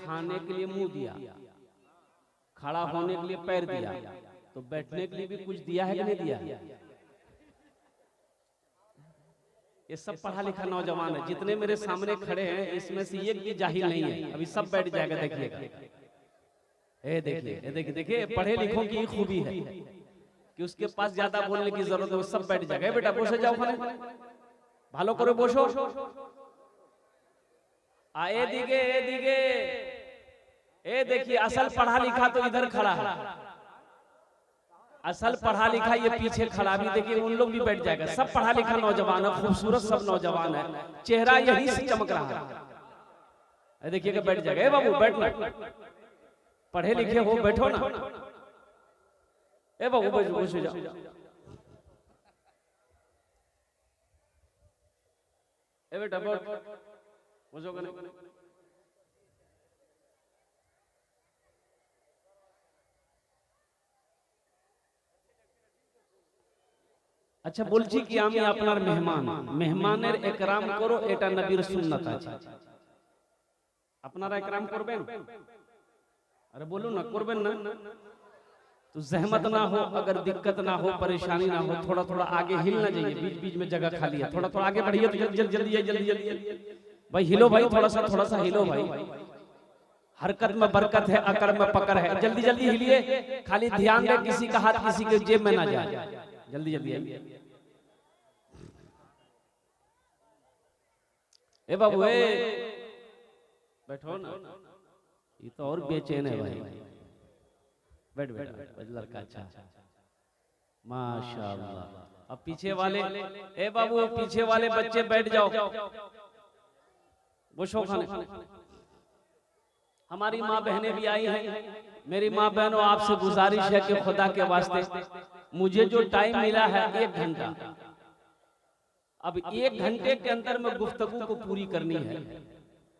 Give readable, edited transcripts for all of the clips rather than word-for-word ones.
खाने के लिए मुंह दिया, खड़ा होने के लिए पैर दिया, तो बैठने के लिए भी कुछ दिया है कि नहीं दिया? ये सब पढ़ा लिखा नौजवान है, जितने मेरे सामने खड़े हैं इसमें से एक भी जाहिल नहीं है। अभी सब बैठ जाएगा, देखिएगा। ए देखिए, ए देखिए, देखिए पढ़े लिखों की खूबी है कि उसके पास ज्यादा बोलने की जरूरत है, वो सब बैठ जाएगा। बेटा बसे जाओ, भालो करो, बसो। ए दिगे, ए दिगे, ए देखिए, असल पढ़ा लिखा तो इधर खड़ा है, असल पढ़ा लिखा ये पीछे खड़ा भी, देखिए उन लोग भी बैठ जाएगा। सब पढ़ा लिखा नौजवान है, खूबसूरत सब नौजवान है, चेहरा यही से चमक रहा है। देखिएगा बैठ जाएगा। ए बाबू बैठना, पढ़े लिखे हो, बैठो ना। ए बाबू बैठो, जाओ। ए बेटा बैठ, अच्छा বলছি কি আমি আপনার মেহমান, মেহমানের একরাম করো, এটা নবীর সুন্নাত আছে। আপনারা একরাম করবেন? अरे बोलो ना, করবেন না? तो जहमत ना हो, अगर दिक्कत ना हो, परेशानी ना हो, थोड़ा थोड़ा आगे हिलना चाहिए, बीच बीच में जगह खाली है, थोड़ा थोड़ा आगे बढ़िए, तो जल्दी जल्दी जल्दी जल्दी भाई हिलो भाई, थोड़ा सा हिलो भाई। हरकत में बरकत है, अकड़ में पकड़ है, जल्दी जल्दी हिलिए। खाली ध्यान दे किसी का हाथ किसी के जेब में ना जाए, जल्दी जल्दी। ए बाबू ए बैठो ना, ये तो और बेचैन है भाई। बैठ बैठ लड़का, अच्छा माशाअल्लाह। अब पीछे वाले, ए बाबू पीछे वाले बच्चे बैठ जाओ, बुशो खाने। हमारी माँ बहनें भी आई हैं। मेरी माँ बहनों, आपसे गुजारिश है कि खुदा के वास्ते मुझे जो टाइम मिला है 1 घंटा, अब 1 घंटे के अंदर में गुफ्तगू को पूरी करनी है,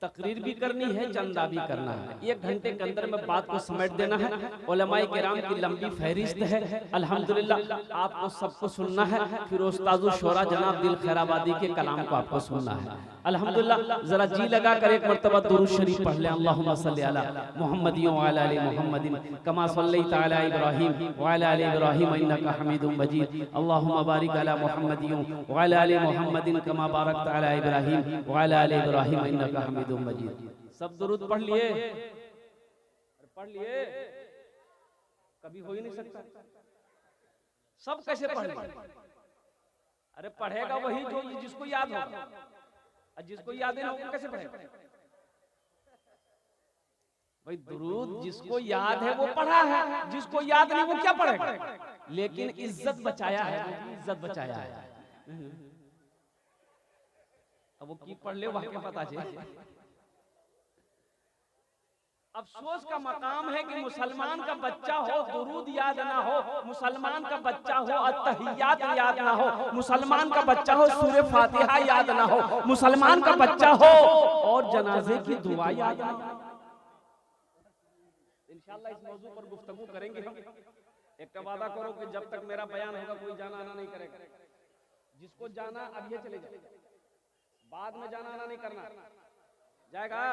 तकरीर भी करनी है, चंदा भी करना है। 1 घंटे के अंदर में बात को समेट देना है। उलमाए किराम की लंबी फहरिस्त है, अल्हम्दुलिल्लाह आपको सबको सुनना है। फिर उस्तादुल शोरा जनाब दिल खैराबादी के कलाम को आपको सुनना है। अल्हम्दुलिल्लाह जरा जी लगा कर एक मर्तबा दुरूद शरीफ पढ़ लें। अल्लाहुम्मा सल्ली अला मुहम्मदिन व अला आलि मुहम्मदिन कमा सल्लैता अला इब्राहीम व अला आलि इब्राहीम इन्नका हमीदुम मजीद। अल्लाहुम्मा बारिक अला मुहम्मदिन व अला आलि मुहम्मदिन कमा बारकता अला इब्राहीम व अला आलि इब्राहीम इन्नका हमीदुम मजीद। सब दुरूद पढ़ लिए? पढ़ लिए? कभी हो ही नहीं सकता। सब कैसे पढ़ लिए? अरे पढ़ेगा वही जो जिसको याद होगा, जिसको याद नहीं होगा कैसे पढ़ेगा भाई? दुरूद जिसको याद है वो पढ़ा है, जिसको याद नहीं वो क्या पढ़ेगा? लेकिन इज्जत बचाया है, इज्जत बचाया है। अब वो की पढ़ ले वहां के पता चले। अफसोस का मकाम है कि मुसलमान का बच्चा हो दुरूद याद ना हो, मुसलमान का बच्चा हो अत्तहियात याद ना हो, मुसलमान का बच्चा हो सूरे फातिहा याद ना हो, मुसलमान का बच्चा हो और जनाजे की दुआ याद ना हो। इंशाअल्लाह इस मौजू पर गुफ्तगू करेंगे हम। एक का वादा करो कि जब तक मेरा बयान होगा कोई जाना आना नहीं करेगा। जिसको जाना अब ये चले जाए, बाद में जाना आना नहीं करना। जाएगा?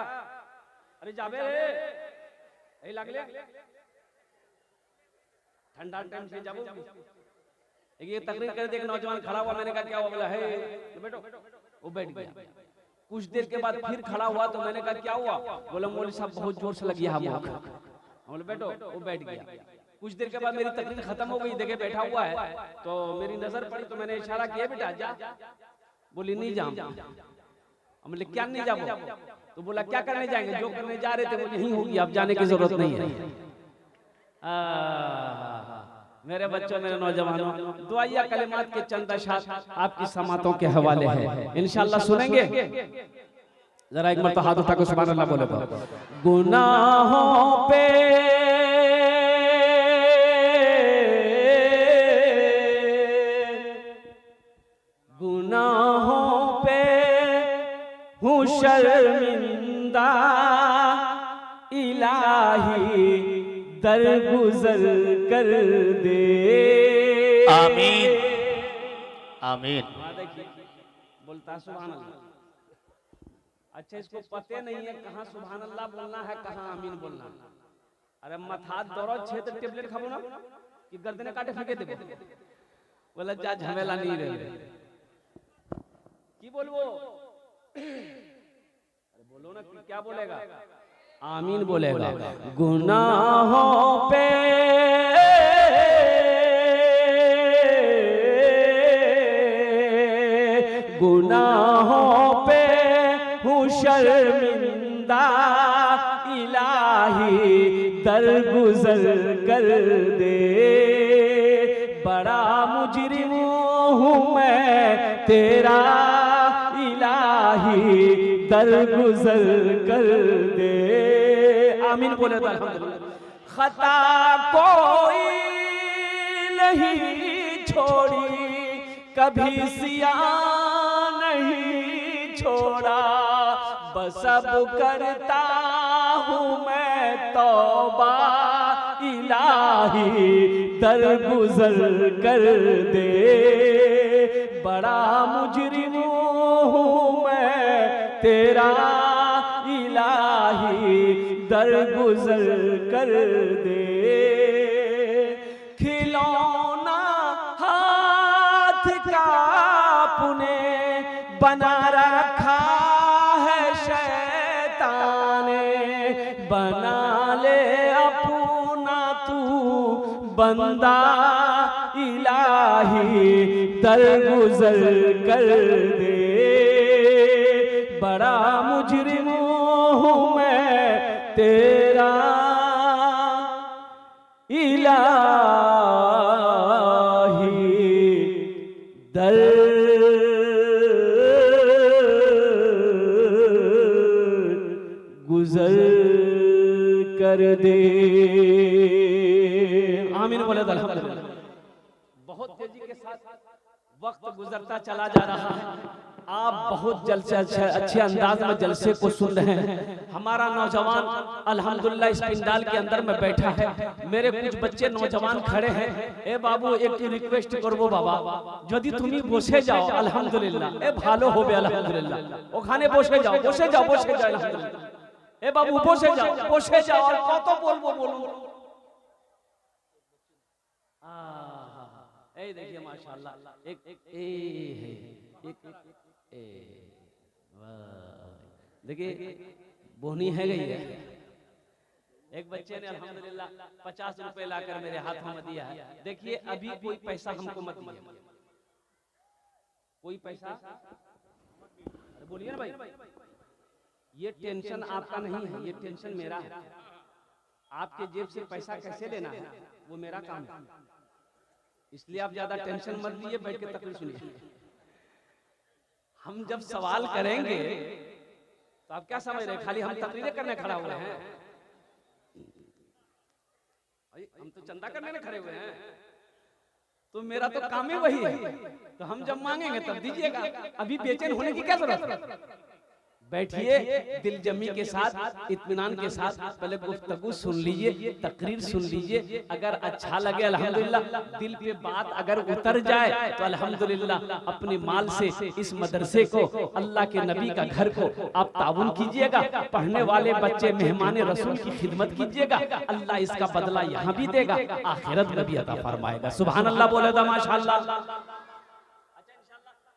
अरे जाबे रे लागले ठंडा टाइम से जाबो। ये तकरीर कर दे, एक नौजवान खड़ा हुआ, मैंने कहा क्या हुआ? बोला है तो बैठो। वो बैठ गया। कुछ देर के बाद फिर खड़ा हुआ तो मैंने कहा क्या हुआ? बोला मौलवी साहब बहुत जोर से लगी है भूख। बोले बैठो। वो बैठ गया। कुछ देर के बाद मेरी तकरीर खत्म हो गई, देखे बैठा हुआ है तो मेरी नजर पड़ी तो मैंने इशारा किया बेटा जा। बोली नहीं जाऊं। बोले क्या नहीं जाओ? तो बोला क्या करने जाएंगे? जो करने जा रहे थे वो यही होगी, अब जाने की जरूरत नहीं है। मेरे बच्चों, मेरे नौजवानों, दुआया कलिमात के चंद अशआर आपकी समातों के हवाले हैं, इंशाअल्लाह सुनेंगे। जरा एक मरतबा हाथ उठा के सुभान अल्लाह बोले। गुनाहों पे हूँ शर्मिंदा, इलाही दरगुजर कर दे। आमीन आमीन। बोलता सुभान अल्लाह। अच्छा, इसको पते नहीं है कहाँ सुभान अल्लाह बोलना है, कहाँ आमीन बोलना है। अरे मथा दर्द छे तो टेबलेट खाबो ना कि गर्दने काटे फेंके देबो, बोला जा झमेला नहीं रहे की बोलबो। अरे बोलो ना, क्या बोलेगा? आमीन बोलेगा। गुनाहों पे गुनाहों पे हूँ शर्मिंदा, इलाही दरगुजर कर दे। बड़ा मुजरिम हूँ मैं तेरा, इलाही दरगुजर कर दे। आमीन बोले तो अल्हम्दुलिल्लाह। खता कोई नहीं छोड़ी, कभी सिया नहीं छोड़ा, बस अब करता हूँ मैं तौबा, इलाही दरगुजर कर दे। बड़ा मुजरिम हूँ मैं तेरा, इलाही दरगुजर कर दे। खिलौना हाथ का पुने बना रखा है शैतान ने, बना ले अपना तू बंदा, इलाही दरगुजर कर दे। बड़ा मुजरिम हूँ मैं तेरा, इलाही दरगुजर कर दे। आमीन बोले तो अल्हम्दुलिल्लाह। बहुत तेजी के साथ वक्त गुजरता चला जा रहा है, आप बहुत जलसे अच्छे अंदाज में जलसे को सुन रहे हैं। हमारा नौजवान अल्हम्दुलिल्लाह इस पिंडाल के अंदर में बैठा है, मेरे कुछ बच्चे नौजवान खड़े हैं। ए बाबू एक रिक्वेस्ट करबो बाबा, यदि तुम्हें बसे जाओ अल्हम्दुलिल्लाह, ए भालो होबे अल्हम्दुलिल्लाह, ओखाने बसे जाओ अल्हम्दुलिल्लाह। ए बाबू बसे जाओ और कत बोलबो बोलबो। ए देखिए माशाल्लाह, एक देखिए बोहनी है गई है। एक बच्चे ने अल्हम्दुलिल्लाह 50 रुपए लाकर मेरे हाथों में दिया है। देखिए अभी कोई पैसा हमको मत दीजिए, कोई पैसा बोलिए ना भाई, ये टेंशन आपका नहीं है, ये टेंशन मेरा है। आपके जेब से पैसा कैसे लेना है वो मेरा काम है, इसलिए आप ज्यादा टेंशन मत लीजिए, बैठ के तकलीफ सुनिए। हम जब सवाल करेंगे तो आप क्या समझ रहे हैं खाली हम तकरीरें करने खड़ा हुए हैं? हम तो चंदा करने में खड़े हुए हैं, तो मेरा तो काम ही वही है। तो हम जब मांगेंगे तब दीजिएगा, अभी बेचैन होने की क्या जरूरत है? बैठिए दिल जमी के साथ, इत्मीनान के साथ, पहले गुफ्तगू सुन लीजिए, तकरीर सुन लीजिए। अगर अच्छा लगे अल्हम्दुलिल्लाह, दिल पे बात अगर उतर जाए तो अल्हम्दुलिल्लाह अपने माल से इस मदरसे को, अल्लाह के नबी का घर को आप ताउन कीजिएगा। पढ़ने वाले बच्चे मेहमान रसूल की खिदमत कीजिएगा, अल्लाह इसका बदला यहाँ भी देगा, आखिरत में भी अता फरमाएगा। सुभान अल्लाह बोले तो माशाअल्लाह।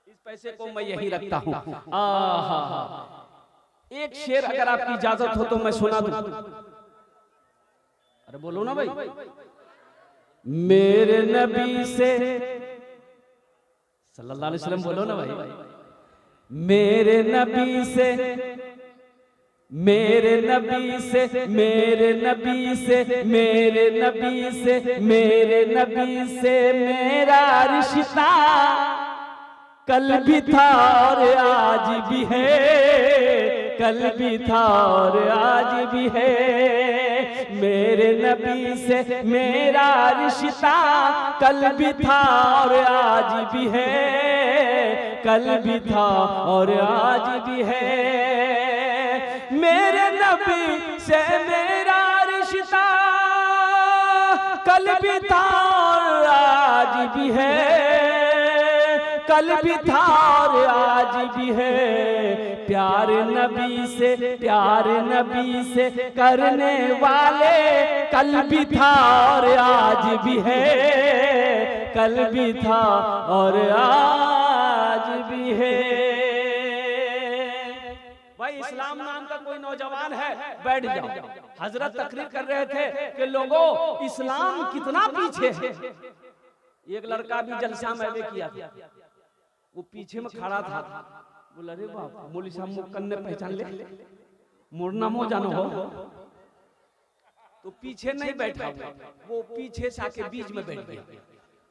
इस पैसे को मैं यही रखता हूँ। एक शेर अगर आपकी इजाजत हो तो मैं सुना दूं। अरे बोलो ना भाई। मेरे नबी से सल्लल्लाहु अलैहि वसल्लम बोलो ना भाई। मेरे नबी से, मेरे नबी से, मेरे नबी से, मेरे नबी से, मेरे नबी से मेरा रिश्ता कल भी था और आज भी है, कल भी था और आज भी है। मेरे नबी से मेरा रिश्ता कल भी था और आज भी है, कल भी था और आज भी है। मेरे नबी से मेरा रिश्ता कल भी था और आज भी है, कल भी था और आज भी है। प्यार नबी से, प्यार नबी से करने वाले कल भी था और आज भी है, कल भी था और आज भी है। भाई इस्लाम नाम का कोई नौजवान है, बैठ जाओ। हजरत तकरीर कर रहे थे कि लोगों इस्लाम कितना पीछे है। एक लड़का भी जलसा में किया था, वो पीछे में खड़ा था, बोला रे बाप मौलवी साहब मुक्कन ने पहचान ले, मुड़ना मो जानो हो। तो पीछे नहीं बैठा, वो पीछे से आके बीच में बैठ गया।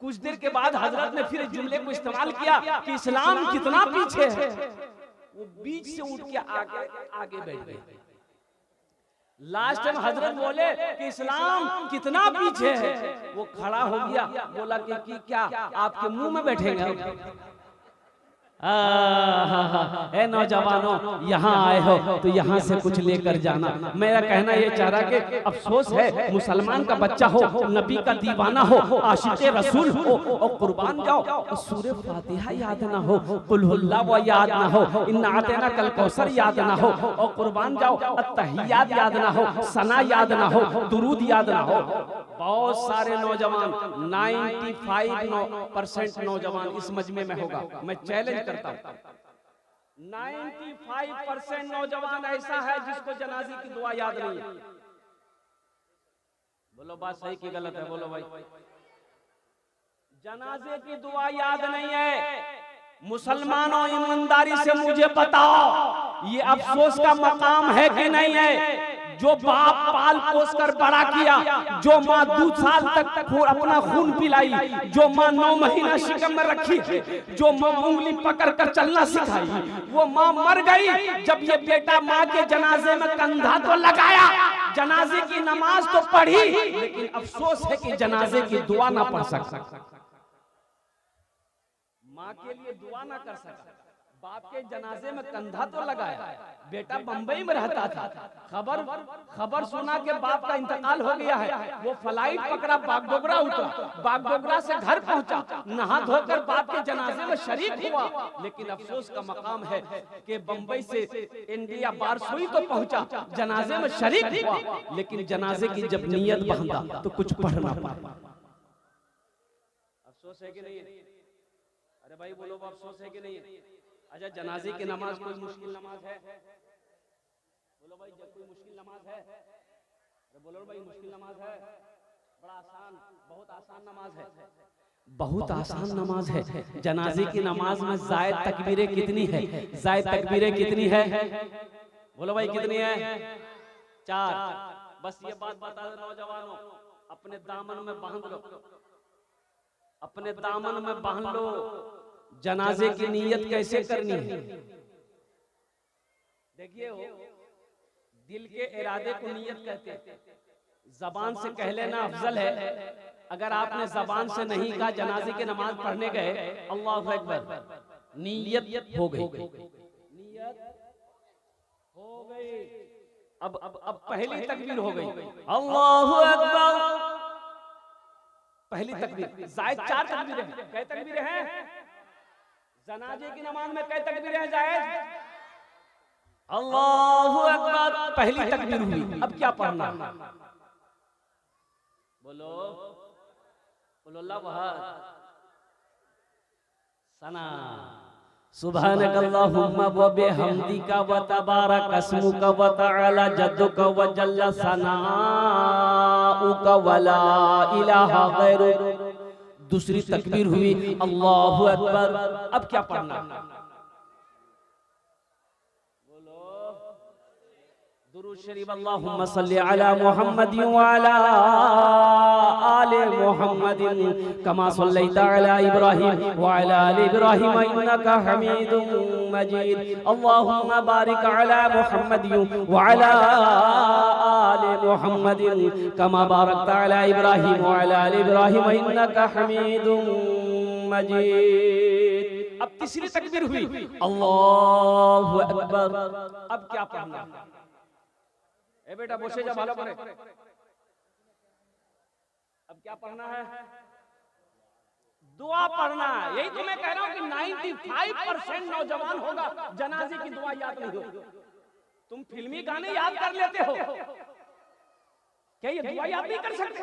कुछ देर के बाद हजरत ने फिर जुमले को इस्तेमाल किया कि इस्लाम कितना पीछे है। वो बीच से उठ के आगे आगे बैठ गए। लास्ट में हजरत बोले कि इस्लाम कितना पीछे है। वो खड़ा हो गया, बोला कि क्या आपके मुंह में बैठेंगे? ए नौजवानों, यहाँ आए हो तो यहाँ से कुछ लेकर जाना। मेरा कहना ये चाह रहा कि अफसोस है मुसलमान का बच्चा हो, नबी का दीवाना हो, आशिक़े रसूल हो और कुर्बान जाओ और सूरे फातिहा याद ना हो, कुल हुवल्लाहु याद ना हो, इन्ना आतैना कल कौसर याद ना हो और कुर्बान जाओ अत्तहियात याद ना हो, सना याद ना हो, दुरूद याद ना हो। बहुत सारे नौजवान 95% नौजवान इस मजमे में होगा, मैं चैलेंज करता हूं। 95% नौजवान ऐसा है जिसको जनाजे की दुआ याद नहीं है। बोलो बात सही की गलत है? बोलो भाई। जनाजे की दुआ याद नहीं है। मुसलमानों ईमानदारी से मुझे बताओ, ये अफसोस का मकाम है कि नहीं है? जो बाप पाल पोस कर बड़ा किया, जो माँ 2 साल तक अपना खून पिलाई, जो माँ 9 महीना शिकम में रखी, जो माँ उंगली पकड़ कर चलना सिखाई, वो माँ मर गई। जब ये बेटा माँ के जनाजे में कंधा तो लगाया, जनाजे की नमाज तो पढ़ी, लेकिन अफसोस है कि जनाजे की दुआ ना पढ़ सका, माँ के लिए दुआ ना कर सका। बाप के जनाजे में कंधा तो लगाया। बेटा बंबई में रहता था, खबर सुना के बाप का इंतकाल हो गया है। वो फ्लाइट पकड़ा, बागडोगरा उतरा, बागडोगरा से घर पहुंचा, नहा धोकर बाप के जनाजे में शरीक हुआ। लेकिन अफसोस का मकाम है कि बंबई से इंडिया बारसोई तो पहुंचा, जनाजे में शरीक हुआ, लेकिन जनाजे की जब नीयत बांधा तो कुछ पढ़ ना पाया। अफसोस है कि नहीं? अरे भाई बोलो, अफसोस है कि नहीं? अच्छा, जनाजे की नमाज कोई मुश्किल नमाज है? बोलो भाई, जब कोई मुश्किल नमाज है? अरे बोलो भाई, मुश्किल नमाज है? बड़ा आसान, बहुत आसान नमाज है, बहुत आसान नमाज है। जनाजे की नमाज में जायद तकबीरें कितनी है? जायद तकबीरें कितनी है? बोलो भाई कितनी है? 4। बस ये बात बता दो नौजवानों, अपने दामन में बांध लो, अपने दामन में बांध लो। जनाजे की नीयत कैसे करनी है? देखिए, दिल के इरादे को नीयत कहते हैं। जबान से कह लेना अफजल है। अगर आपने जबान से नहीं कहा, जनाजे की नमाज पढ़ने गए, अल्लाहु अकबर, नीयत हो गई, नीयत हो गई। अब पहली तकबीर हो गई, अल्लाहु अकबर, पहली तकबीर। जायद 4 तकबीरें हैं। कै तकबीरें हैं जनाजे की नमाज में? कै तकबीरें हैं जायद? अल्लाहु अकबर, पहली तकबीर हुई। अब क्या पढ़ना? बोलो बोलो, अल्लाह सना सुब्हानक अल्लाहुम्मा व बिहम्दिका व तबारक अस्मुका व तआला जद्दुका व जल्ला सनाउका व ला इलाहा गैरुक। दूसरी तकबीर हुई, अल्लाहु अकबर। अब क्या पढ़ना? बोलो दुरूद शरीफ, अल्लाहुम्मा सल्ली अला मुहम्मद व अला आले मुहम्मद कमा सल्लैता अला इब्राहिम व अला आले इब्राहिम इन्नका हमीदुम मजीद। अल्लाहुम्मा बारिक अला मुहम्मद व अला आले मुहम्मद कमा बारकता अला इब्राहिम व अला आले इब्राहिम इन्नका हमीदुम मजीद। अब तीसरी तकबीर हुई, अल्लाहु अकबर। अब क्या पढ़ना? ए बेटा बोसे जा, भालो करे। अब क्या पढ़ना है? दुआ पढ़ना। यही तो मैं कह रहा हूं कि 95% नौजवान होगा जनाजे की दुआ याद नहीं होगी। तुम फिल्मी गाने याद कर लेते हो, क्या ये दुआ याद नहीं कर सकते?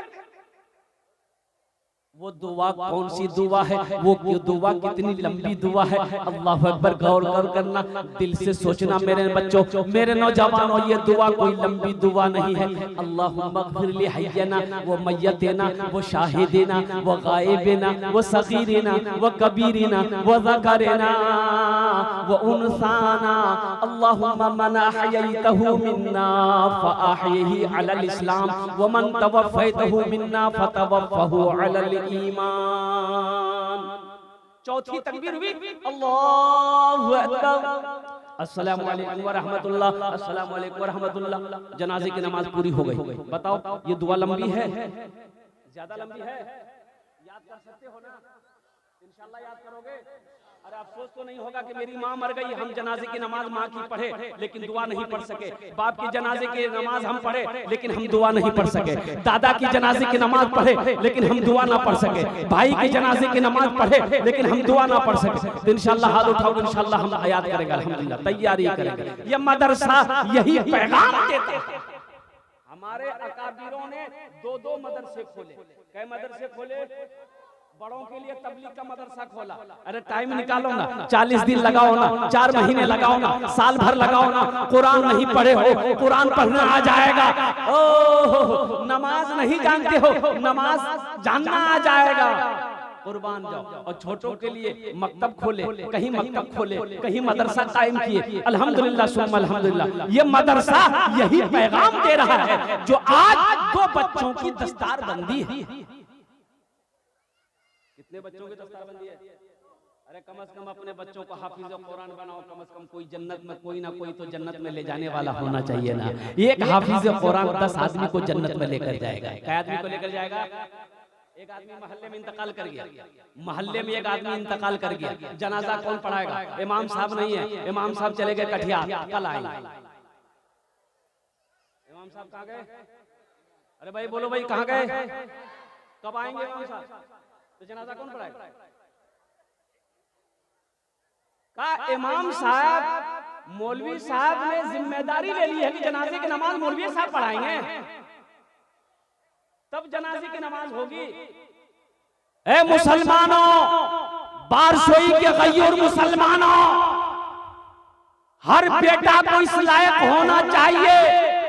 वो दुआ कौन सी दुआ है, वो दुआ कितनी लंबी दुआ है। अल्लाह अकबर, गौर करना, दिल से सोचना मेरे बच्चों, मेरे नौजवानों, ये दुआ कोई लंबी दुआ नहीं है। अल्लाहुम्मा अग़फ़िर ली हय्यना व मय्यतना व शाहिदना व गायबना व सगीरना व कबीरना व ज़करना व उनसाना। अल्लाहुम्मा मन अहयैतहु मिन्ना फ़अहयिही अलल इस्लाम व मन तवफ़्फ़ैतहु मिन्ना फ़तवफ़्फ़हु अलल ईमान। चौथी तकबीर हुई अल्लाहु अकबर। अस्सलामु अलैकुम व रहमतुल्लाह, अस्सलामु अलैकुम व रहमतुल्लाह। जनाजे की नमाज पूरी हो गई। बताओ ये दुआ लंबी है, ज्यादा लंबी है? याद कर सकते हो ना? इंशाल्लाह याद करोगे। अरे अफसोस तो नहीं होगा कि मेरी माँ मर गई, हम जनाजे की नमाज माँ की पढ़े लेकिन दुआ नहीं पढ़ सके। बाप की जनाजे की नमाज हम पढ़े लेकिन हम दुआ नहीं पढ़ सके। दादा की जनाजे की नमाज पढ़े लेकिन हम दुआ ना पढ़ सके। भाई की जनाजे की नमाज पढ़े लेकिन हम दुआ ना पढ़ सके। तो इंशाल्लाह हाथ उठाओ, इंशाल्लाह हम याद करेंगे। अल्हम्दुलिल्लाह तैयारी करेंगे। ये मदरसा यही पैगाम देता है। हमारे अकाबिरों ने दो मदरसे खोले। कई मदरसे खोले? बड़ों के लिए तबलीग का मदरसा खोला। अरे टाइम निकालो ना, 40 दिन लगाओ ना, 4 महीने लगाओ ना, साल भर लगाओ ना। कुरान नहीं पढ़े हो, कुरान पढ़ना आ जाएगा। ओह, नमाज नहीं जानते हो, नमाज जानना आ जाएगा। कुर्बान जाओ। और छोटों के लिए मकतब खोले, कहीं मकतब खोले, कहीं मदरसा कायम किए। अल्हम्दुलिल्लाह सुम्मा अल्हम्दुलिल्लाह। ये मदरसा यही पैगाम दे रहा है जो आज 2 बच्चों की दस्तारबंदी है। कितने बच्चों की दस्तारबंदी है? अरे कम से कम अपने बच्चों को हाफिज कुरान बनाओ। कम से कम कोई जन्नत में, कोई ना कोई तो जन्नत में ले जाने वाला होना चाहिए ना। एक हाफिज कुरान 10 आदमी को जन्नत में लेकर जाएगा। क्या आदमी को लेकर जाएगा? एक आदमी मोहल्ले में इंतकाल कर गया, मोहल्ले में एक आदमी इंतकाल कर गया, जनाजा कौन पढ़ाएगा? इमाम साहब नहीं है, इमाम साहब चले गए कटिहार, कल आएंगे। इमाम साहब कहाँ गए? अरे भाई बोलो भाई, कहाँ गए? कब आएंगे इमाम साहब? तो जनाजा कौन पढ़ाएगा? का इमाम साहब, मौलवी साहब ने जिम्मेदारी ले ली है कि जनाजे की नमाज मौलवी साहब पढ़ाएंगे, तब जनाजे की नमाज होगी। ए मुसलमानों, बारसोई के गैयूर मुसलमानों, हर बेटा को इस लायक होना चाहिए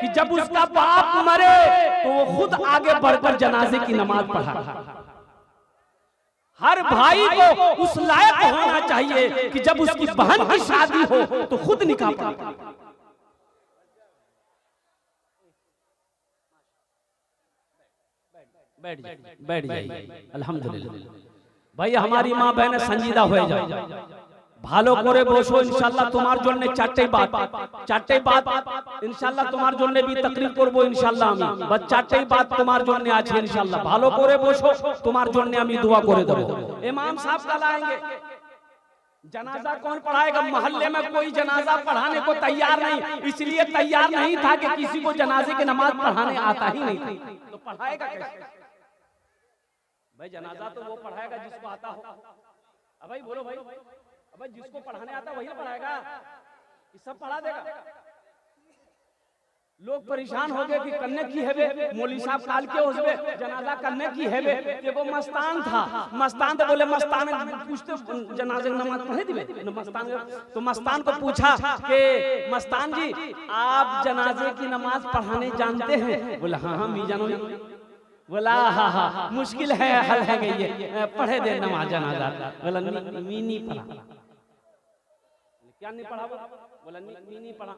कि जब उसका बाप मरे तो वो खुद आगे बढ़कर जनाजे की नमाज पढ़ाए। हर भाई को उस लायक होना चाहिए कि जब उसकी बहन की शादी हो तो खुद निकाह पढ़े। बैठ जाइए। अल्हम्दुलिल्लाह भाई, हमारी माँ बहन संजीदा हो जाए। ভালো করে বসো, ইনশাআল্লাহ তোমার জন্য চারটি বাত ইনশাআল্লাহ তোমার জন্য भी तकरीर করব ইনশাআল্লাহ। আমি बस চারটি बात তোমার জন্য আছে ইনশাআল্লাহ। ভালো করে বসো, তোমার জন্য আমি দোয়া করে দেব। इमाम साहब कल आएंगे। जनाजा कौन पढ़ाएगा? मोहल्ले में कोई जनाजा पढ़ाने को तैयार नहीं, इसलिए तैयार नहीं था कि किसी को जनाजे की नमाज पढ़ाने आता ही नहीं था। तो पढ़ाएगा कैसे भाई? जनाजा तो वो पढ़ाएगा जिसको आता हो। अब भाई बोलो भाई, अब जिसको पढ़ाने आता वही पढ़ाएगा कि सब पढ़ा देगा? लोग परेशान हो गए कि करने की है बे, मौलवी साहब काल के उसबे जनाजा करने की है बे। कि वो मस्तान था, मस्तान तो बोले मस्तान पूछते जनाजे की नमाज पढ़े दिवे मस्तान। तो मस्तान को पूछा कि मस्तान जी आप जनाजे की नमाज पढ़ाने जानते हैं? बोला हाँ हाँ मी जानो। बोला हाँ हाँ मुश्किल है, हल है ये, पढ़े दे नमाज जनाजा। बोला मी नहीं पढ़ा। क्या नहीं पढ़ा? बोला नहीं पढ़ा।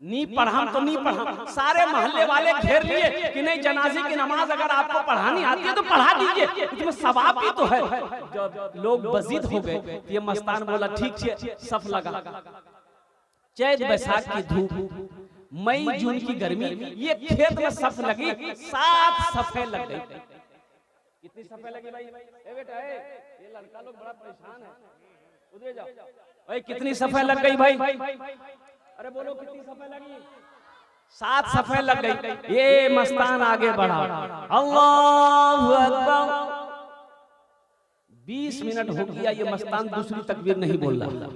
नहीं पढ़ा तो नहीं पढ़ा। सारे मोहल्ले वाले घेर लिए कि नहीं, जनाजे की नमाज अगर आपको पढ़ानी आती है तो पढ़ा दीजिए, इसमें सवाब भी तो है। जब लोग बजीद हो गए, ये मस्तान बोला ठीक है, सफ लगा। चैत बैसाख की धूप, मई जून की गर्मी, ये खेत में सफ लगी, 7 सफे लग गई। कितनी सफे लगी भाई? बेटा ये लड़का लोग बड़ा परेशान है, उधर जाओ भाई। कितनी सफे लग गई भाई? अरे बोलो कितनी सफे लगी? 7 सफे लग गई। ये मस्तान आगे बढ़ा, अल्लाहु अकबर। 20 मिनट हो गया, ये मस्तान दूसरी तकबीर नहीं बोल रहा।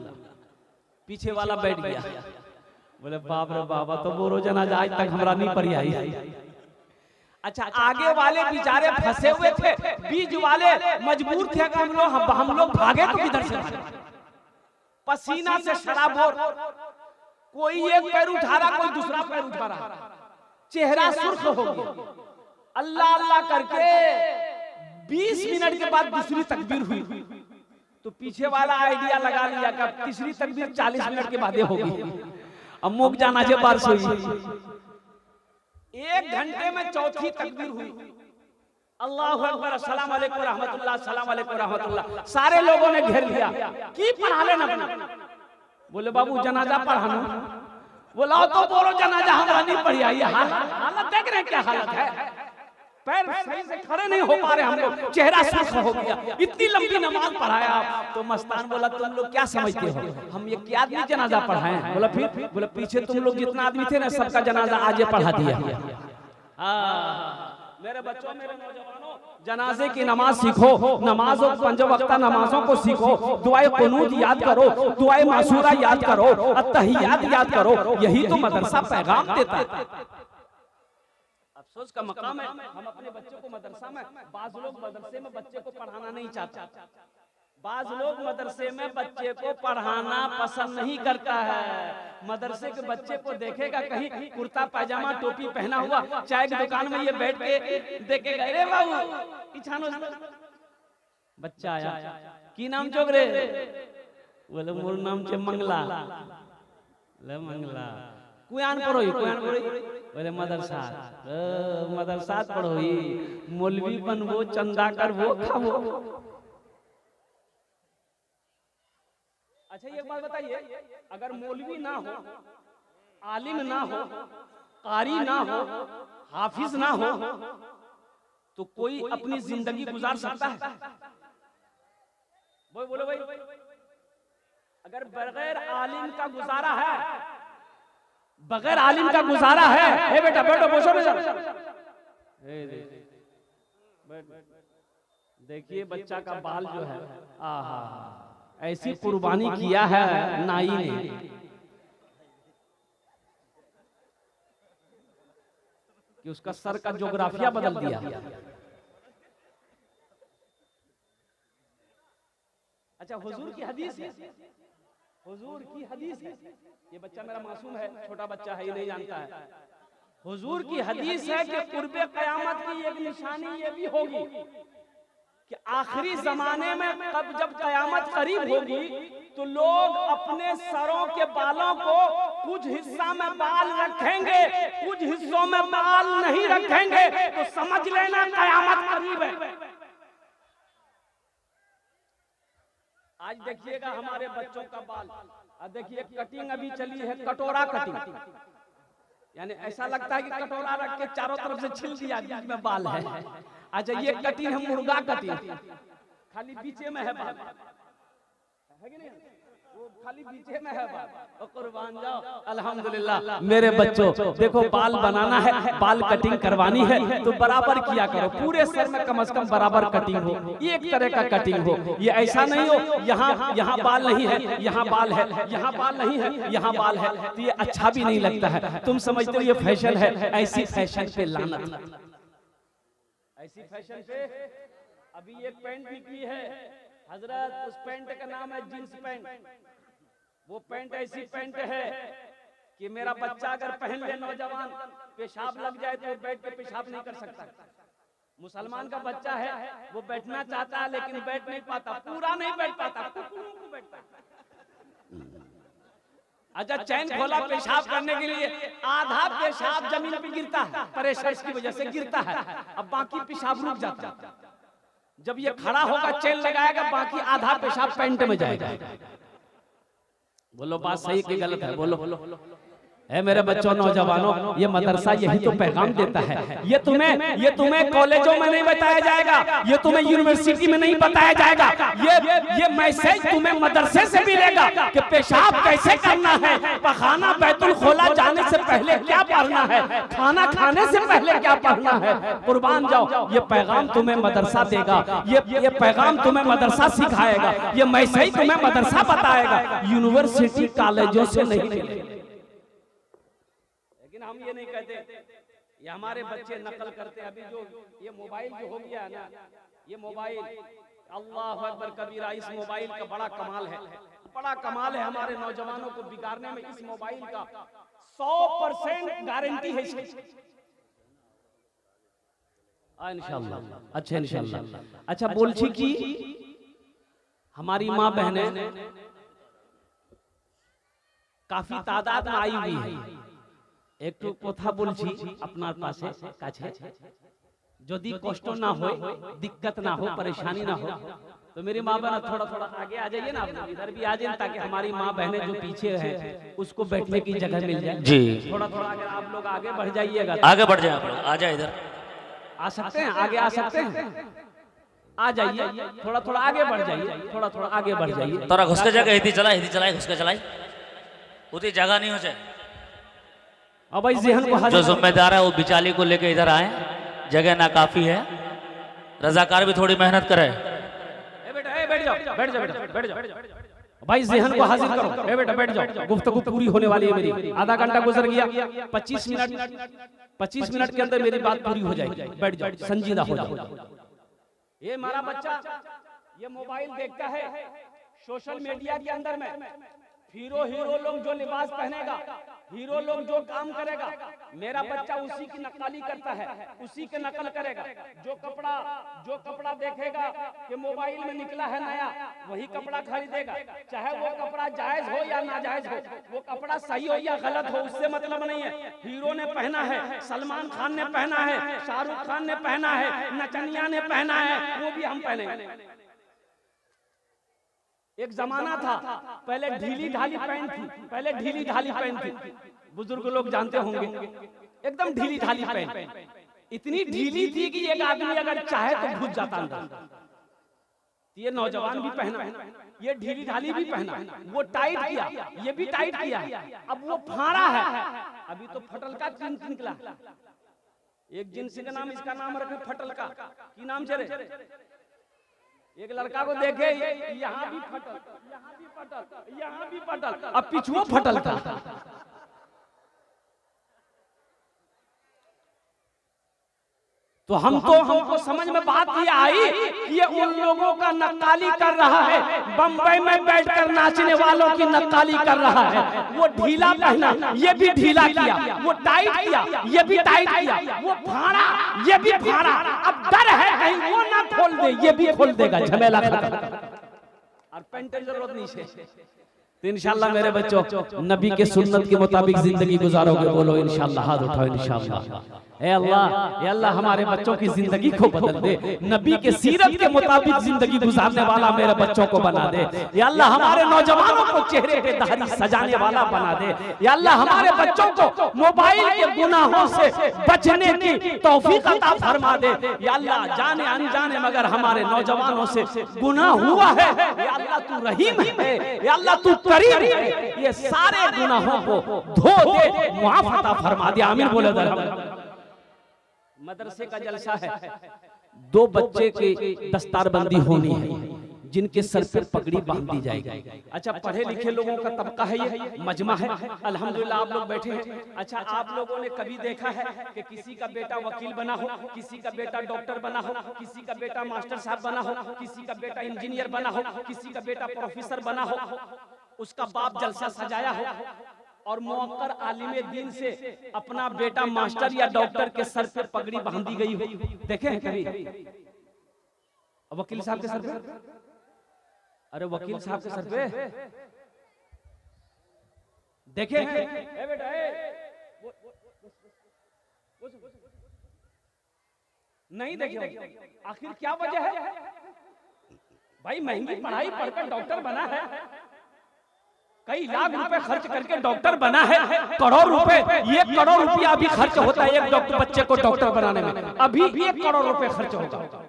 पीछे वाला बैठ गया, बोले बाप रे बाबा, तो बोरो जनाजा आज तक हमरा नहीं पढ़ी आई। अच्छा, आगे वाले बेचारे फंसे हुए थे, बीच वाले मजबूर थे कि हम लोग भागे तो किधर से भागे। पसीना से शराबोर, कोई एक पैर उठा रहा, कोई दूसरा पैर उठा रहा, चेहरा सुर्ख हो गया। अल्लाह अल्लाह करके 20 मिनट के बाद दूसरी तकबीर हुई, तो पीछे वाला आइडिया लगा लिया कि तीसरी तकबीर 40 मिनट के बाद होगी। अब मुक जाना जे बारिश हुई। 1 घंटे में चौथी तकबीर हुई, अल्लाहु अकबर, अस्सलाम वालेकुम रहमतुल्लाह, अस्सलाम वालेकुम रहमतुल्लाह। सारे लोगों ने घेर लिया, की पढ़ा लेना बना। बोले बाबू जनाजा पढ़ाना। बोला तो बोलो जनाजा हमारा नहीं पढ़ी आई। हालत देख रहे क्या हालत है, पैर सही से खड़े नहीं हो पा रहे हम लोग, चेहरा सुर्ख हो गया। इतनी लंबी नमाज पढ़ाया आप। तो मस्तान बोला तुम लोग क्या समझते हो, हम ये क्या आदमी जनाजा पढ़ाए हैं? बोला फिर? बोला पीछे तुम लोग जितना आदमी थे ना, सबका जनाजा आज पढ़ा दिया। मेरे बच्चों, मेरे नौजवानों, जनाजे की नमाज सीखो, नमाजों 5 वक्ता नमाजों को सीखो, दुआए कुनूत याद करो, दुआए मासूरा याद करो, अत्तहियात याद करो। यही तो मदरसा पैगाम देता है। अफसोस का मकाम है, हम अपने बच्चों को मदरसा में, बाज लोग मदरसे में बच्चे को पढ़ाना नहीं चाहते, बाज लोग मदरसे में बच्चे को पढ़ाना पसंद नहीं करता है। मदरसे के बच्चे को देखेगा कहीं कुर्ता पैजामा टोपी पहना हुआ, चाय की दुकान में ये बैठ के देखेगा, अरे बाबू इछानो बच्चा आया, की नाम चोक रे? बोले मोर नाम छे मंगला। ले मंगला कुयान पढ़ोई, कुयान पढ़ोई? बोले मदरसा। मदरसा पढ़ोई, मौलवी बनवो, चंदा करवो, खावो। अच्छा ये बात बताइए, अगर मौलवी ना हो, आलिम ना हो, कारी ना हो, हाफिज ना हो, तो कोई अपनी जिंदगी गुजार सकता है? बोलो भाई, अगर बगैर आलिम का गुजारा है, बगैर आलिम का गुजारा है, ए बेटा बैठो, बोलो बेटा, देखिए बच्चा का बाल जो है, आहा ऐसी कुर्बानी किया है नाई ने कि उसका सर का ज्योग्राफिया बदल दिया। अच्छा, हुजूर की हदीस है, हुजूर की हदीस है। ये बच्चा मेरा मासूम है, छोटा बच्चा है, ये नहीं जानता है। हुजूर की हदीस है कि कुर्बे क़यामत की एक निशानी ये भी होगी कि आखिरी जमाने में कब जब कयामत करीब होगी, तो लोग अपने सरों के बालों को कुछ हिस्सा में बाल रखेंगे, कुछ हिस्सों में बाल नहीं रखेंगे, तो समझ लेना कयामत करीब है। आज देखिएगा हमारे बच्चों का बाल, देखिए कटिंग अभी चली है, कटोरा कटिंग, यानी ऐसा लगता है कि कटोरा रख के चारों तरफ से छिल दिया, बीच में बाल है। अच्छा, ये कटिंग है मुर्गा कटिंग, खाली बीचे में है बाल, है कि नहीं? वो खाली बीचे में है बाल। कुर्बान जाओ, अल्हम्दुलिल्लाह। मेरे बच्चों देखो, बाल बनाना है, बाल कटिंग करवानी है तो बराबर किया करो, पूरे सर में कम से कम बराबर कटिंग हो, एक तरह का कटिंग हो। ये ऐसा नहीं हो यहाँ बाल नहीं है, यहाँ बाल है, यहाँ बाल नहीं है, यहाँ बाल है, तो ये अच्छा भी नहीं लगता है। तुम समझते हो ये फैशन है, ऐसी फैशन पे लानत, ऐसी फैशन पे। अभी एक पैंट निकली है हजरत, उस पैंट का नाम है जींस पैंट। वो पैंट ऐसी पैंट है कि मेरा बच्चा अगर पहन ले, नौजवान, पेशाब लग जाए तो बैठ के पेशाब नहीं कर सकता। मुसलमान का बच्चा है, वो बैठना चाहता है लेकिन बैठ नहीं पाता, पूरा नहीं बैठ पाता, अच्छा चैन खोला पेशाब करने के लिए, आधा पेशाब जमीन पे गिरता है, प्रेशर की वजह से गिरता है, अब बाकी पेशाब रुक जाता है। जब ये खड़ा होगा, चैन लगाएगा, बाकी आधा पेशाब पैंट में जाएगा। बोलो बात सही कि गलत है? बोलो है मेरे बच्चों, नौजवानों, ये मदरसा यही तो पैगाम देता है। ये तुम्हें कॉलेजों में नहीं बताया जाएगा, ये तुम्हें यूनिवर्सिटी में नहीं बताया जाएगा, ये मैसेज तुम्हें मदरसे से मिलेगा कि पेशाब कैसे करना है, पखाना बैतुल खोला जाने से पहले क्या पढ़ना है, खाना खाने से पहले क्या पढ़ना है। कुर्बान जाओ, ये पैगाम तुम्हें मदरसा देगा, ये पैगाम तुम्हें मदरसा सिखाएगा, ये मैसेज तुम्हें मदरसा बताएगा, यूनिवर्सिटी कॉलेजों से नहीं मिलेगा। हम ये नहीं कहते, ये हमारे बच्चे नकल करते। अभी जो ये मोबाइल जो हो गया है ना, ये मोबाइल, अल्लाह अकबर कबीरा, इस मोबाइल का बड़ा कमाल है, बड़ा कमाल है। हमारे नौजवानों को बिगाड़ने में इस मोबाइल का 100% गारंटी है इंशाअल्लाह। अच्छा इंशाअल्लाह। अच्छा बोलছি কি हमारी माँ बहनें काफी तादाद में आई हुई है। একটু কথা বলছি আপনার পাশে কাছে, যদি কষ্ট না হয়, दिक्कत ना हो, परेशानी ना हो, तो मेरी माँ बहन थोड़ा थोड़ा आगे आ जाइए ना, इधर भी आ जाइए, ताकि हमारी माँ बहनें जो पीछे हैं उसको बैठने की जगह मिल जाए। जी थोड़ा थोड़ा अगर आप लोग आगे बढ़ जाइएगा, आगे बढ़ जाए, आप लोग आ जाए, इधर आ सकते हैं, आगे आ सकते हैं, आ जाइए, थोड़ा थोड़ा आगे बढ़ जाइए, थोड़ा थोड़ा आगे बढ़ जाइए। थोड़ा घुस के जगह हिदी चलाए, घुस के चलाए, उतनी जगह नहीं हो जाए। अब भाई ज़हन को जो जिम्मेदार है वो बिचाली को लेके इधर आए, जगह ना काफी है, रजाकार भी थोड़ी मेहनत करे। बैठ जाओ भाई, ज़हन को हाजिर करो। ए बेटा बैठ जाओ, गुफ्तगू पूरी होने वाली है मेरी, आधा घंटा गुजर गया, 25 मिनट के अंदर मेरी बात पूरी हो जाएगी। बैठ जाओ, संजीदा हो जाओ। ये हमारा बच्चा ये मोबाइल देखता है, सोशल मीडिया के अंदर में हीरो लोग जो लिबास पहनेगा, हीरो लोग जो काम करेगा, मेरा बच्चा उसी की नक्काली करता है, उसी के नकल करेगा। जो कपड़ा देखेगा कि मोबाइल में निकला है नया, वही कपड़ा खरीदेगा, चाहे वो कपड़ा जायज हो या नाजायज हो, वो कपड़ा सही हो या गलत हो, उससे मतलब नहीं है। हीरो ने पहना है, सलमान खान ने पहना है, शाहरुख खान ने पहना है, नचनिया ने पहना है, वो भी हम पहने। एक जमाना था, पहले ढीली ढाली पैंट थी, बुजुर्ग लोग जानते होंगे, एकदम ढीली ढाली पैंट, इतनी ढीली थी कि एक आदमी अगर चाहे तो घुस जाता अंदर। ये नौजवान भी पहना, ये ढीली ढाली भी पहना, वो टाइट किया, ये भी टाइट किया, अब वो फाड़ा है, अभी तो फटल का जींस निकला। एक जींस का नाम, इसका नाम रखे फटल का, की नाम चले। एक लड़का को देखे, यहाँ भी फटल, यहाँ भी फटल, अब पिछुआ फटल था। तो हमको समझ में बात ये आई कि ये उन लोगों का नक्काली कर रहा है, बम्बई में बैठकर नाचने वालों की नक्काली कर रहा है। वो ढीला पहना, ये भी ढीला किया, वो टाइट किया, ये भी टाइट किया, वो फाड़ा, ये भी फाड़ा। अब डर है कहीं वो ना खोल दे, ये भी खोल देगा, झमेला खत्म। और पेंट की जरूरत नहीं है। तो इंशाल्लाह मेरे बच्चों, नबी के सुन्नत के मुताबिक जिंदगी गुजारोगे, बोलो इंशाल्लाह, हाथ उठाओ इंशाल्लाह। ए अल्लाह हमारे बच्चों की जिंदगी को बदल दे, नबी के सीरत के मुताबिक जिंदगी गुजारने वाला मेरे बच्चों को बना दे। या अल्लाह हमारे नौजवानों को चेहरे पे दाढ़ी सजाने वाला बना दे। या अल्लाह हमारे बच्चों को मोबाइल के गुनाहों से बचने की तौफीक अता फरमा दे। या अल्लाह जाने अनजाने मगर हमारे नौजवानों से गुनाह हुआ है, या अल्लाह तू रहीम है, या अल्लाह तू करीम है, ये सारे गुनाहों को धो दे, मुआफ अता फरमा दे। आमीन बोले दर। मदरसे का जलसा है, 2 बच्चे की दस्तारबंदी होनी है, जिनके सर पर पगड़ी बांध दी जाएगी। अच्छा, पढ़े लिखे लोगों का तबका है, ये मजमा है, अल्हम्दुलिल्लाह आप लोग बैठे हैं। अच्छा, आप लोगों ने कभी देखा है कि किसी का बेटा वकील बना हो, किसी का बेटा डॉक्टर बना हो, किसी का बेटा मास्टर साहब बना हो, किसी का बेटा इंजीनियर बना हो, किसी का बेटा प्रोफेसर बना हो, उसका बाप जलसा सजाया हो और मुअक्कर आलिमे दीन से अपना बेटा मास्टर या डॉक्टर के सर पे पगड़ी बांधी गई हो? देखे हैं कभी? वकील साहब के सर पे, अरे वकील साहब के सर पे देखे? नहीं देखे। आखिर क्या वजह है भाई? महंगी पढ़ाई पढ़कर डॉक्टर बना है, कई लाख रुपए खर्च करके डॉक्टर बना है, करोड़ रुपए, 1 करोड़ रुपया अभी खर्च होता है एक डॉक्टर बच्चे को डॉक्टर बनाने में, अभी 1 करोड़ रुपए खर्च होगा।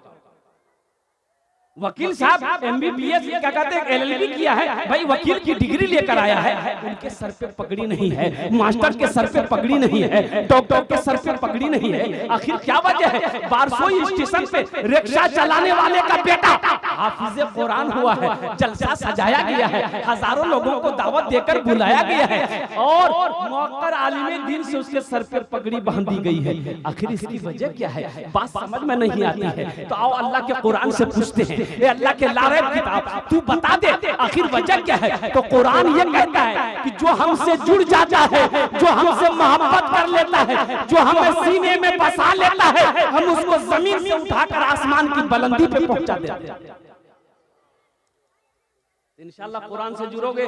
वकील साहब MBBS क्या कहते हैं LLB किया है, भाई वकील की डिग्री लेकर आया है, उनके सर पे पगड़ी नहीं है, मास्टर के सर पे पगड़ी नहीं है, डॉक्टर के सर पे पगड़ी नहीं है। आखिर क्या वजह है? बारसोई स्टेशन पे रिक्शा चलाने वाले का बेटा हाफिज कुरान हुआ है, जलसा सजाया गया है, हजारों लोगों को दावत देकर बुलाया गया है और मौकर आलिमे दिन से उसके सर पे पगड़ी बांध दी गई है। आखिर इसकी वजह क्या है? बात समझ में नहीं आती है। तो आओ अल्लाह के कुरान से पूछते हैं, ये अल्लाह के लारेब किताब तू बता दे आखिर वजह क्या है? तो कुरान ये कहता है कि जो हमसे जुड़ जाता है, जो हमसे मोहब्बत कर लेता है, जो हमें सीने में बसा लेता है, हम उसको जमीन से उठाकर आसमान की बुलंदी पे पहुंचा देते हैं। इंशाअल्लाह कुरान से जुड़ोगे।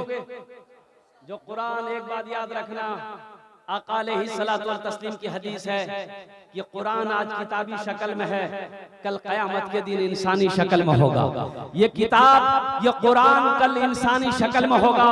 जो कुरान, एक बात याद रखना, आका अलैहिस्सलातु व तस्लीम की हदीस है कि कुरान आज किताबी शक्ल में है, कल क़यामत के दिन इंसानी शक्ल में होगा। ये किताब, ये कुरान कल इंसानी शक्ल में होगा।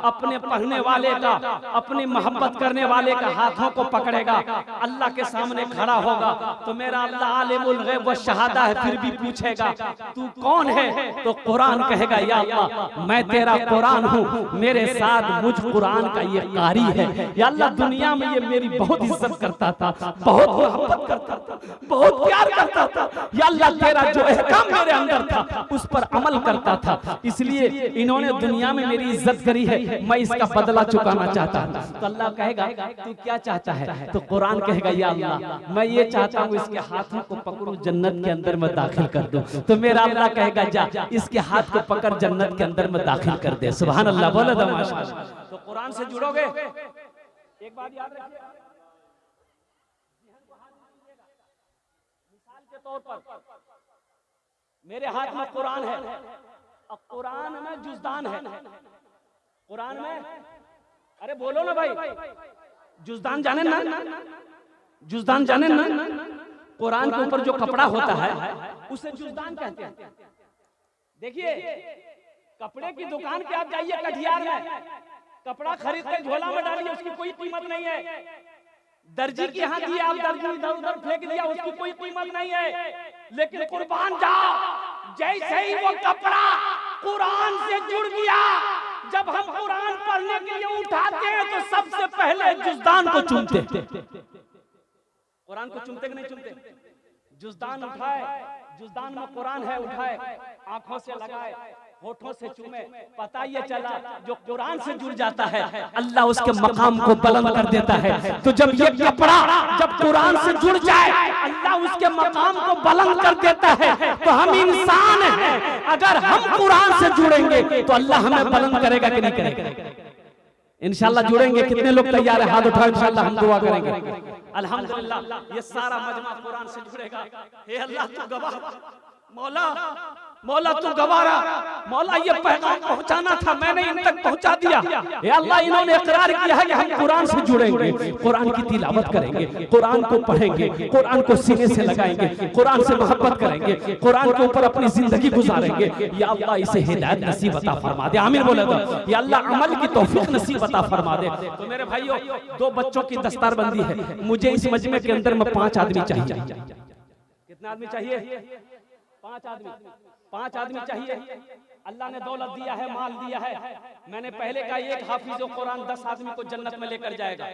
अपने पढ़ने वाले का, अपनी मोहब्बत करने वाले का हाथों को पकड़ेगा, अल्लाह के सामने खड़ा होगा। तो मेरा अल्लाह आलिमुल गैब व शहादा है, फिर भी पूछेगा तू कौन है? तो कुरान कहेगा या अल्लाह मैं तेरा कुरान हूँ, मेरे साथ मुझ कुरान का ये कारी है। या अल्लाह दुनिया में ये मेरी बहुत इज्जत करता था, बहुत मोहब्बत करता था, बहुत प्यार करता था। या अल्लाह तेरा जो अहकाम मेरे अंदर था उस पर अमल करता था, इसलिए इन्होंने दुनिया में मेरी इज्जत करी है, मैं इसका बदला चुकाना चाहता हूँ। तो अल्लाह कहेगा तू क्या चाहता है? तो कुरान कहेगा या अल्लाह मैं ये चाहता हूँ इसके हाथों को पकड़ूं, जन्नत के अंदर में दाखिल कर दूं। तो मेरा अल्लाह कहेगा जा इसके हाथ को पकड़ जन्नत के अंदर में दाखिल कर दे। सुभान अल्लाह, बोले तो माशाअल्लाह। तो कुरान से जुड़ोगे। एक बात याद रखिए, मिसाल के तौर पर मेरे हाथ में कुरान है, अब कुरान में जुज़दान है, कुरान में, अरे बोलो ना भाई, जुज़दान जाने ना, जुज़दान जाने ना, कुरान के ऊपर जो कपड़ा होता है उसे जुज़दान कहते हैं। देखिए कपड़े की दुकान पे आप जाइए कटिहार में, कपड़ा खरीद कर झोला में डालिए, उसकी कोई कीमत नहीं है। दर्जी के यहाँ दिया, आप दर्जी इधर उधर फेंक दिया, उसकी कोई कीमत नहीं है। लेकिन कुर्बान जाओ, जैसे ही वो कपड़ा कुरान से जुड़ गया, जब हम कुरान पढ़ने के लिए उठाते हैं तो सबसे पहले जुज़दान को चूमते। कुरान को चूमते कि नहीं चूमते? जुज़दान उठाए, जुज़दान में कुरान है, उठाए, आंखों से लगाए, होठों से चूमे। पता ये चला जो कुरान से जुड़ जाता है अल्लाह उसके मकाम को बुलंद कर देता है। तो जब ये कपड़ा जब कुरान से जुड़ जाए अल्लाह उसके मकाम को बुलंद कर देता है। तो हम इंसान हैं, अगर हम कुरान से जुड़ेंगे तो अल्लाह हमें बुलंद करेगा कि नहीं करेगा? इंशाल्लाह जुड़ेंगे। कितने लोग तैयार है? हाथ उठाओ, इंशाल्लाह हम दुआ करेंगे। अल्हम्दुलिल्लाह ये सारा मजमा कुरान से जुड़ेगा। हे अल्लाह तू गवाह, मौला मौला तू गवारा, मौला ये पैगाम पहुंचाना था, मैंने इन तक पहुंचा दिया। हे अल्लाह इन्होंने इकरार किया है कि हम कुरान से जुड़ेंगे, कुरान की तिलावत करेंगे, कुरान को पढ़ेंगे, कुरान को सीने से लगाएंगे, कुरान से मोहब्बत करेंगे, कुरान के ऊपर अपनी जिंदगी गुजारेंगे। या अल्लाह इसे हिदायत नसीब अता फरमा दे। आमीन बोले तो। या अल्लाह अमल की तौफीक नसीब अता फरमा दे। तो मेरे भाइयों, 2 बच्चों की दस्तारबंदी है, मुझे इस मजमे के अंदर में 5 आदमी चाहिए। कितना आदमी चाहिए? 5 आदमी, 5 आदमी चाहिए। अल्लाह ने दौलत दिया है, माल दिया है। मैंने पहले कहा एक हाफिज कुरान 10 आदमी को जन्नत में लेकर जाएगा।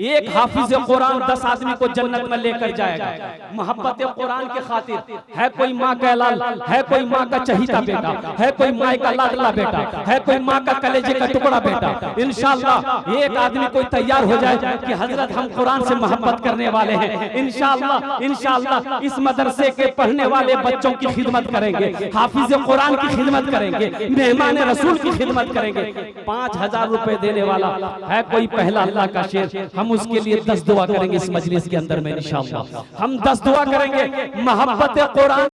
एक हाफिज कुरान 10 आदमी को जन्नत में लेकर जाएगा। मोहब्बत कुरान के खातिर है कोई माँ का लाल, है कोई माँ का चहीता बेटा, है कोई माँ का लाडला बेटा, है कोई माँ का कलेजे का टुकड़ा बेटा। इंशाअल्लाह एक आदमी कोई तैयार हो जाए कि हजरत हम कुरान से मोहब्बत करने वाले हैं। इंशाअल्लाह इंशाअल्लाह इस मदरसे के पढ़ने वाले बच्चों की खिदमत करेंगे, हाफिज कुरान की खिदमत करेंगे, मेहमान रसूल की खिदमत करेंगे। 5000 रुपए देने वाला है कोई पहला अल्लाह का शेर, हम उसके लिए 10 दुआ करेंगे इस मजलिस के अंदर में। इंशाअल्लाह हम 10 दुआ करेंगे। मोहब्बत कुरान